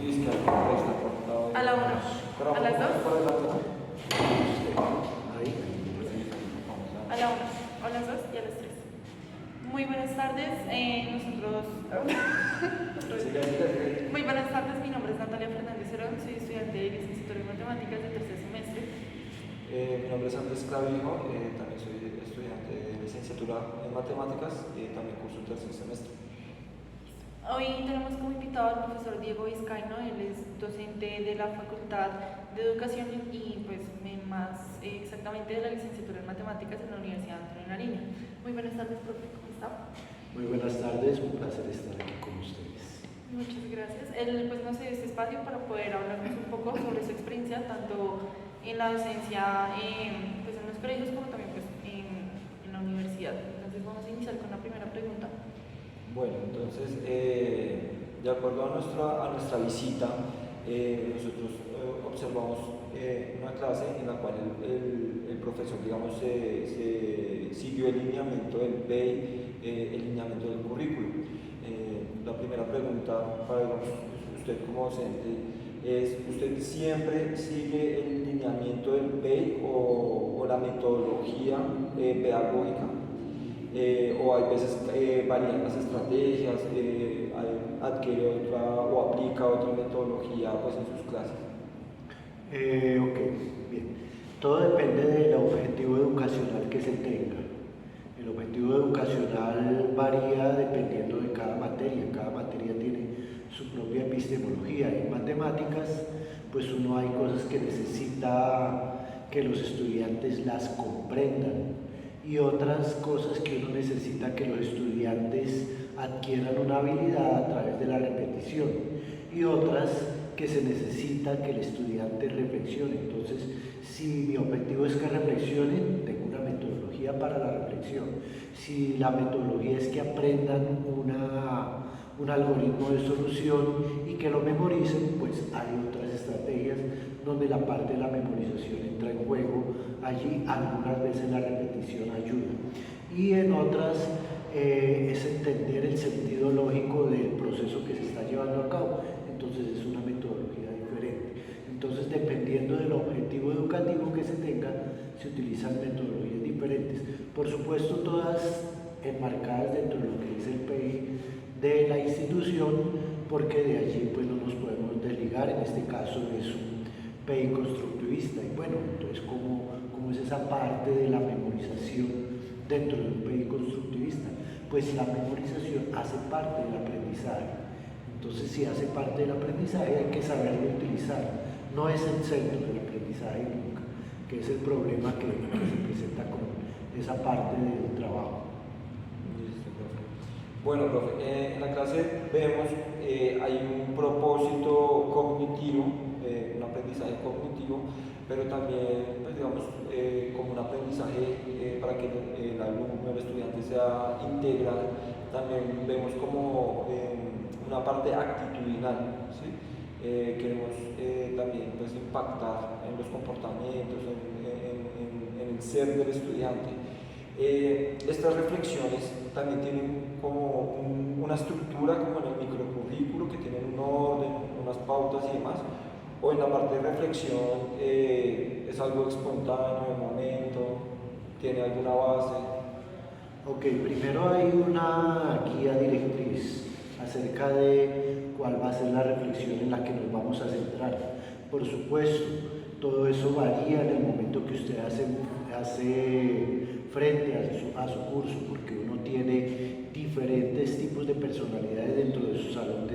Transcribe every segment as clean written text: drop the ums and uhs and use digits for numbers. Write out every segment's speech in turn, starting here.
Uy, es que algo está cortado. A la una. Pero ¿A las dos? por adelante, ¿no? Ahí. A la una, a las dos y a las tres. Muy buenas tardes, nosotros... Muy buenas tardes, mi nombre es Natalia Fernández Herón, soy estudiante de licenciatura en Matemáticas de tercer semestre. Mi nombre es Andrés Clavijo, también soy estudiante de licenciatura en Matemáticas y también curso tercer semestre. Hoy tenemos como invitado al profesor Diego Vizcaíno, él es docente de la Facultad de Educación y pues más exactamente de la licenciatura en Matemáticas en la Universidad Antonio Nariño. Muy buenas tardes, profe, ¿cómo está? Muy buenas tardes, un placer estar aquí con ustedes. Muchas gracias. Él pues nos dio este espacio para poder hablarnos un poco sobre su experiencia, tanto en la docencia pues en los colegios como también pues en la universidad. Entonces vamos a iniciar con la primera pregunta. Bueno, entonces, de acuerdo a nuestra visita, nosotros observamos una clase en la cual el profesor, digamos, siguió el lineamiento del PEI, el lineamiento del currículo. La primera pregunta para, digamos, usted como docente es, ¿usted siempre sigue el lineamiento del PEI o la metodología pedagógica? O hay veces varían las estrategias, adquiere otra o aplica otra metodología pues, en sus clases. Ok, bien. Todo depende del objetivo educacional que se tenga. El objetivo educacional varía dependiendo de cada materia. Cada materia tiene su propia epistemología. En matemáticas, pues uno hay cosas que necesita que los estudiantes las comprendan y otras cosas que uno necesita que los estudiantes adquieran una habilidad a través de la repetición y otras que se necesita que el estudiante reflexione. Entonces, si mi objetivo es que reflexionen, tengo una metodología para la reflexión. Si la metodología es que aprendan un algoritmo de solución y que lo memoricen, pues hay otras estrategias donde la parte de la memorización entra en juego. Allí algunas veces la repetición ayuda y en otras es entender el sentido lógico del proceso que se está llevando a cabo. Entonces es una metodología diferente. Entonces, dependiendo del objetivo educativo que se tenga, se utilizan metodologías diferentes. Por supuesto, todas enmarcadas dentro de lo que es el PEI de la institución, porque de allí pues no nos podemos desligar. En este caso es un PEI constructivista. Y bueno, entonces, ¿cómo es esa parte de la memorización dentro de un PEI constructivista? Pues la memorización hace parte del aprendizaje. Entonces, si hace parte del aprendizaje, hay que saberlo utilizar. No es el centro del aprendizaje nunca, que es el problema que se presenta con esa parte del trabajo. Bueno, profe, en la clase vemos hay un propósito cognitivo, un aprendizaje cognitivo, pero también, pues, digamos, como un aprendizaje para que el alumno, el estudiante sea integral, también vemos como una parte actitudinal, ¿sí? Queremos también pues, impactar en los comportamientos, en el ser del estudiante. Estas reflexiones también tienen como una estructura como en el microcurrículo que tienen un orden, unas pautas y demás, o en la parte de reflexión es algo espontáneo, de momento, tiene alguna base. Ok, primero hay una guía directriz acerca de cuál va a ser la reflexión en la que nos vamos a centrar. Por supuesto, todo eso varía en el momento que usted hace frente a su curso, porque uno tiene diferentes tipos de personalidades dentro de su salón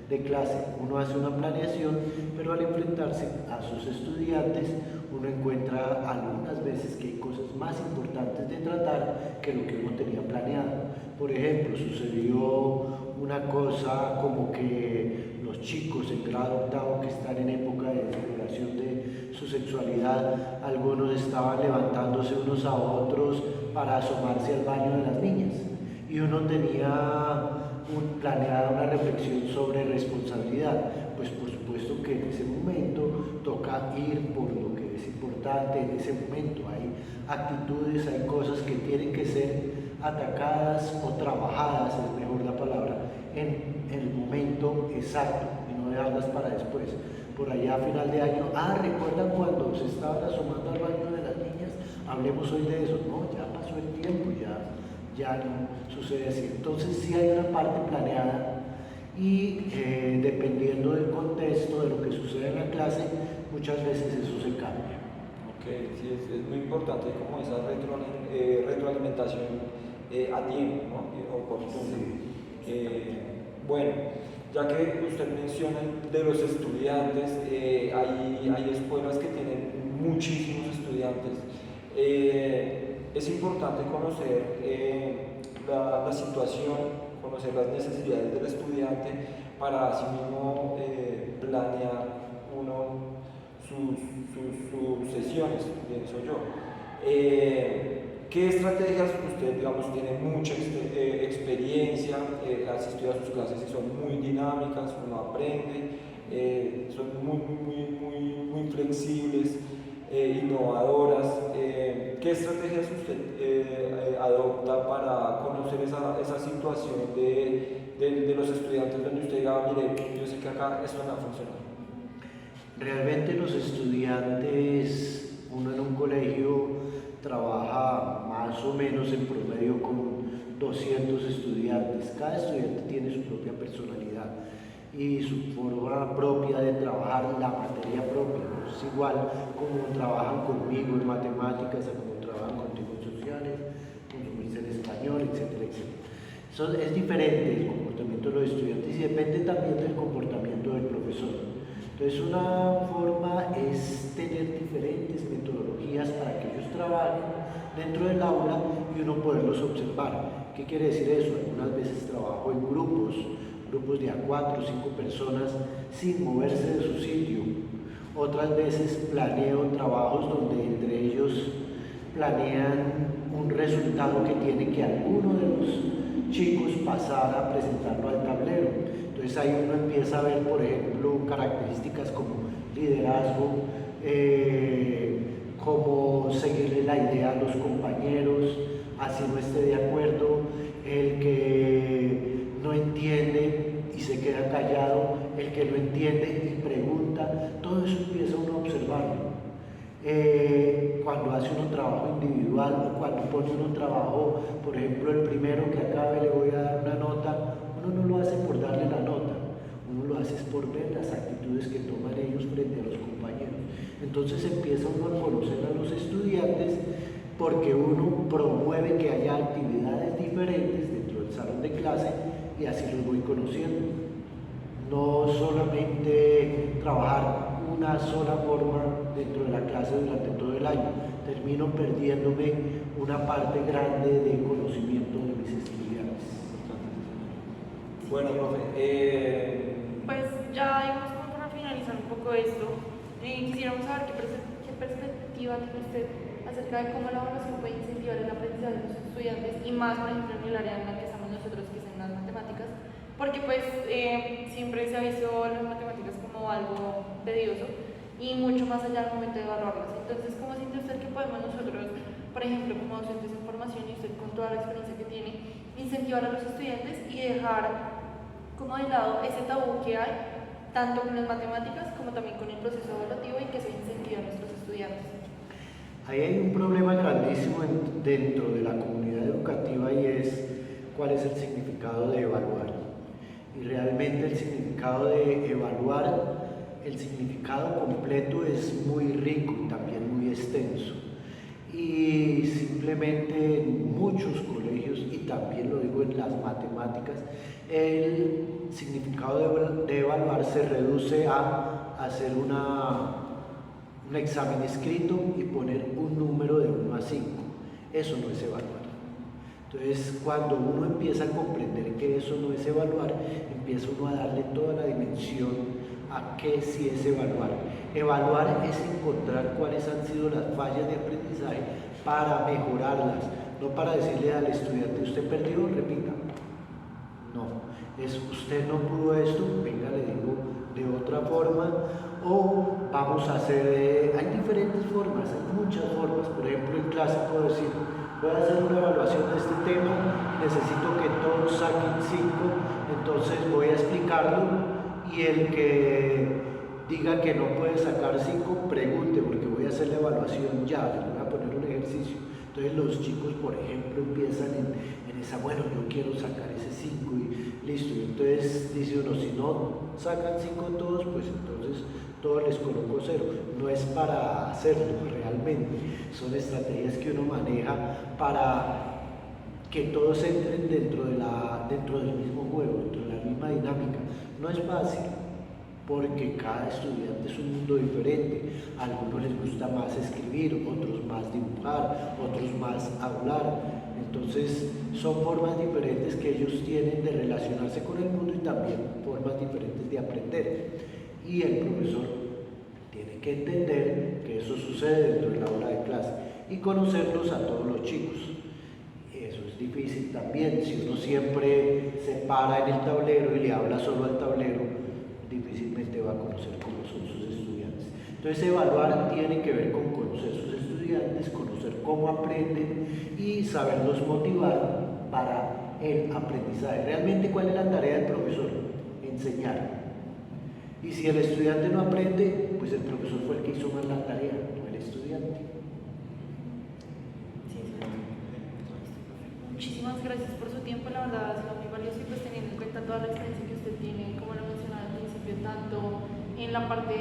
de clase. Uno hace una planeación, pero al enfrentarse a sus estudiantes, uno encuentra algunas veces que hay cosas más importantes de tratar que lo que uno tenía planeado. Por ejemplo, sucedió una cosa como que los chicos en grado octavo que están en época de exploración de su sexualidad, algunos estaban levantándose unos a otros para asomarse al baño de las niñas y uno tenía planeada una reflexión sobre responsabilidad. Pues por supuesto que en ese momento toca ir por lo que es importante en ese momento. Hay actitudes, hay cosas que tienen que ser atacadas o trabajadas, es mejor la palabra, en el momento exacto y no dejarlas para después. Por allá a final de año, ¿recuerdan cuando se estaban asomando al baño de las niñas? Hablemos hoy de eso. No, ya pasó el tiempo, ya no sucede así. Entonces sí hay una parte planeada y dependiendo del contexto, de lo que sucede en la clase, muchas veces eso se cambia. Ok, sí, es muy importante como esa retroalimentación a tiempo, ¿no? Oportuno. Bueno, ya que usted menciona de los estudiantes, hay escuelas que tienen muchísimos estudiantes. Es importante conocer la situación, conocer las necesidades del estudiante para así mismo planear uno sus sesiones, pienso yo. ¿Qué estrategias usted, digamos, tiene mucha experiencia, ha asistido a sus clases y son muy dinámicas, uno aprende, son muy flexibles, innovadoras? ¿Qué estrategias usted adopta para conocer esa situación de los estudiantes donde usted diga, mire, yo sé que acá esto no va a funcionar? Realmente los estudiantes, uno en un colegio trabaja más o menos en promedio con 200 estudiantes. Cada estudiante tiene su propia personalidad y su forma propia de trabajar la materia propia. No es igual como trabajan conmigo en matemáticas, a como trabajan contigo en sociales, con en español, etcétera, etcétera. Es diferente el comportamiento de los estudiantes y depende también del comportamiento del profesor. Entonces una forma es tener diferentes metodologías para que ellos trabajen dentro del aula y uno poderlos observar. ¿Qué quiere decir eso? Algunas veces trabajo en grupos de a 4 o 5 personas sin moverse de su sitio. Otras veces planeo trabajos donde entre ellos planean un resultado que tiene que alguno de los chicos pasar a presentarlo al tablero. Entonces ahí uno empieza a ver, por ejemplo, características como liderazgo, cómo seguirle la idea a los compañeros, así no esté de acuerdo, el que no entiende y se queda callado, el que no entiende y pregunta, todo eso empieza uno a observarlo. Cuando hace uno trabajo individual o cuando pone uno trabajo, por ejemplo, el primero que acabe le voy a dar una nota, uno no lo hace por darle la nota, uno lo hace por ver las actitudes que toman ellos frente a los compañeros. Entonces empieza uno a conocer a los estudiantes porque uno promueve que haya actividades diferentes dentro del salón de clase y así los voy conociendo. No solamente trabajar una sola forma dentro de la clase durante todo el año, termino perdiéndome una parte grande de conocimiento de mis estudiantes. Bueno, profe, pues ya digamos como para finalizar un poco esto, quisiéramos saber qué perspectiva tiene usted acerca de cómo la evaluación puede incentivar el aprendizaje de los estudiantes y más, por ejemplo, en el área en la que estamos nosotros, que son las matemáticas, porque pues siempre se ha visto las matemáticas como algo tedioso y mucho más allá del momento de evaluarlas. Entonces, ¿cómo siente usted que podemos nosotros, por ejemplo, como docentes en formación y usted con toda la experiencia que tiene, incentivar a los estudiantes y dejar como de lado ese tabú que hay, tanto con las matemáticas como también con el proceso evaluativo y que se incentiva a nuestros estudiantes? Ahí hay un problema grandísimo dentro de la comunidad educativa y es cuál es el significado de evaluar. Y realmente el significado de evaluar, el significado completo es muy rico y también muy extenso. Y simplemente en muchos colegios, y también lo digo en las matemáticas, el significado de evaluar se reduce a hacer un examen escrito y poner un número de 1 a 5. Eso no es evaluar. Entonces, cuando uno empieza a comprender que eso no es evaluar, empieza uno a darle toda la dimensión a qué sí es evaluar. Evaluar es encontrar cuáles han sido las fallas de aprendizaje para mejorarlas, no para decirle al estudiante, usted perdió, repita. No, es usted no pudo esto, venga, le digo de otra forma, o vamos a hacer, hay diferentes formas, hay muchas formas. Por ejemplo, en clase puedo decir, voy a hacer una evaluación de este tema, necesito que todos saquen 5, entonces voy a explicarlo y y el que diga que no puede sacar 5, pregunte, porque voy a hacer la evaluación ya, les voy a poner un ejercicio. Entonces los chicos, por ejemplo, empiezan en esa, bueno, yo quiero sacar ese 5 y listo. Y entonces dice uno, si no sacan 5 todos, pues entonces todos les coloco 0. No es para hacerlo realmente, son estrategias que uno maneja para que todos entren dentro del mismo juego, dentro de la misma dinámica. No es fácil, porque cada estudiante es un mundo diferente. A algunos les gusta más escribir, otros más dibujar, otros más hablar. Entonces son formas diferentes que ellos tienen de relacionarse con el mundo y también formas diferentes de aprender. Y el profesor tiene que entender que eso sucede dentro de la hora de clase y conocerlos a todos los chicos. Eso es difícil también. Si uno siempre se para en el tablero y le habla solo al tablero, difícilmente va a conocer cómo son sus estudiantes. Entonces evaluar tiene que ver con conocer sus estudiantes, conocer cómo aprenden y saberlos motivar para el aprendizaje. Realmente, ¿cuál es la tarea del profesor? Enseñar. Y si el estudiante no aprende, pues el profesor fue el que hizo mal la tarea, no el estudiante. Muchísimas gracias por su tiempo, la verdad ha sido muy valioso y pues teniendo en cuenta toda la experiencia que usted tiene, como lo mencionaba al principio, tanto en la parte